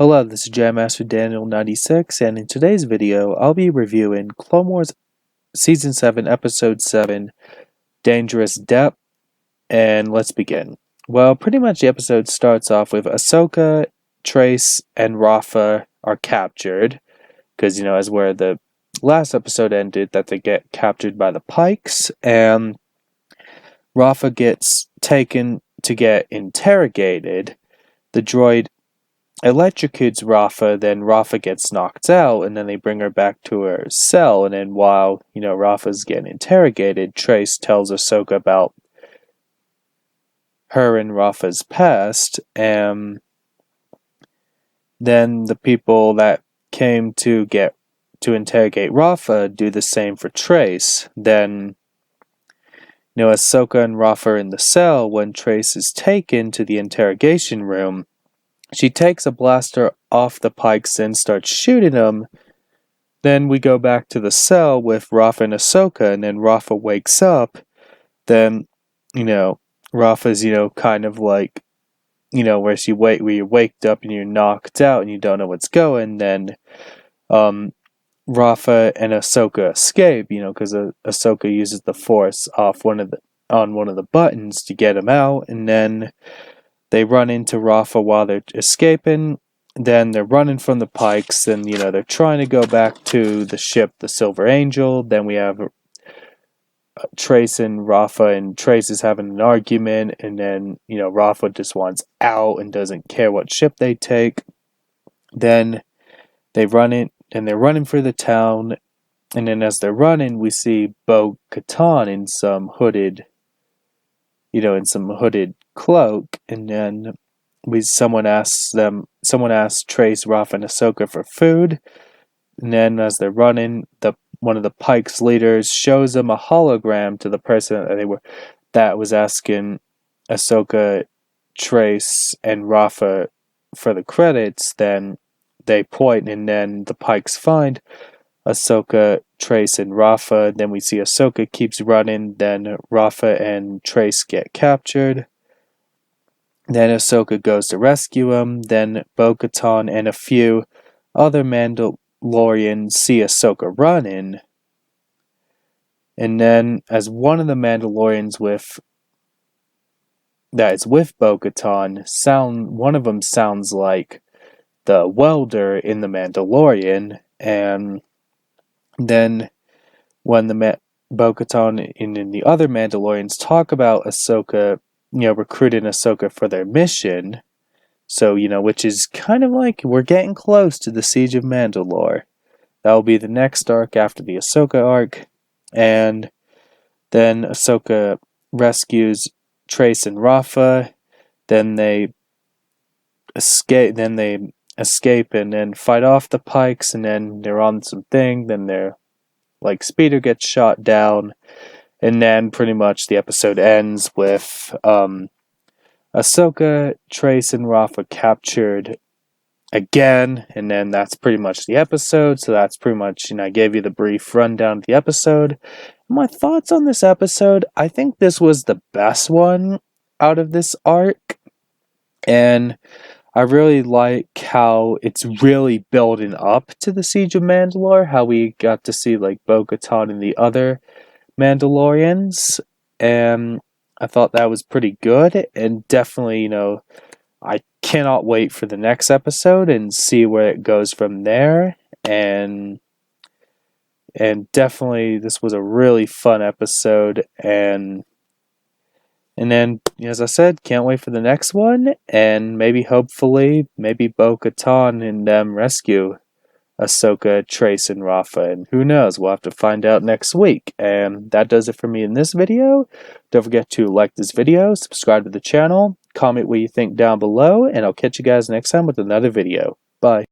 Hello, this is Jam Master Daniel96, and in today's video, I'll be reviewing Clone Wars Season 7, Episode 7, Dangerous Depth, and let's begin. Well, pretty much the episode starts off with Ahsoka, Trace, and Rafa are captured, because, as where the last episode ended, that they get captured by the Pikes, and Rafa gets taken to get interrogated. The droid electrocutes Rafa, then Rafa gets knocked out, and then they bring her back to her cell, and then while, Rafa's getting interrogated, Trace tells Ahsoka about her and Rafa's past, and then the people that came to interrogate Rafa do the same for Trace. Then, Ahsoka and Rafa are in the cell when Trace is taken to the interrogation room. She takes a blaster off the Pikes and starts shooting them. Then we go back to the cell with Rafa and Ahsoka, and then Rafa wakes up. Then, Rafa's, kind of like, where you're waked up and you're knocked out and you don't know what's going. Then, Rafa and Ahsoka escape, because Ahsoka uses the Force on one of the buttons to get him out, and then they run into Rafa while they're escaping. Then they're running from the Pikes, and they're trying to go back to the ship, the Silver Angel. Then we have Trace and Rafa, and Trace is having an argument, and then Rafa just wants out and doesn't care what ship they take. Then they run it, and they're running for the town, and then as they're running, we see Bo-Katan in some hooded cloak, and then someone asks Trace, Rafa, and Ahsoka for food, and then as they're running, one of the Pikes leaders shows them a hologram to the person that was asking Ahsoka, Trace, and Rafa for the credits. Then they point, and then the Pikes find Ahsoka, Trace, and Rafa. Then we see Ahsoka keeps running, then Rafa and Trace get captured. Then Ahsoka goes to rescue him. Then Bo-Katan and a few other Mandalorians see Ahsoka running. And then as one of the Mandalorians that is with Bo-Katan, one of them sounds like the welder in The Mandalorian, and then when Bo-Katan and the other Mandalorians talk about Ahsoka, recruiting Ahsoka for their mission, so, which is kind of like we're getting close to the Siege of Mandalore. That will be the next arc after the Ahsoka arc, and then Ahsoka rescues Trace and Rafa, then they escape and then fight off the Pikes, and then they're on some thing, then they're like Speeder gets shot down, and then pretty much the episode ends with Ahsoka, Trace, and Rafa captured again, and then that's pretty much the episode. So that's pretty much, I gave you the brief rundown of the episode. My thoughts on this episode, I think this was the best one out of this arc, and I really like how it's really building up to the Siege of Mandalore, how we got to see like Bo-Katan and the other Mandalorians, and I thought that was pretty good, and definitely, I cannot wait for the next episode and see where it goes from there, and definitely this was a really fun episode, and then, as I said, can't wait for the next one, and hopefully, Bo-Katan and them rescue Ahsoka, Trace, and Rafa, and who knows, we'll have to find out next week. And that does it for me in this video. Don't forget to like this video, subscribe to the channel, comment what you think down below, and I'll catch you guys next time with another video. Bye.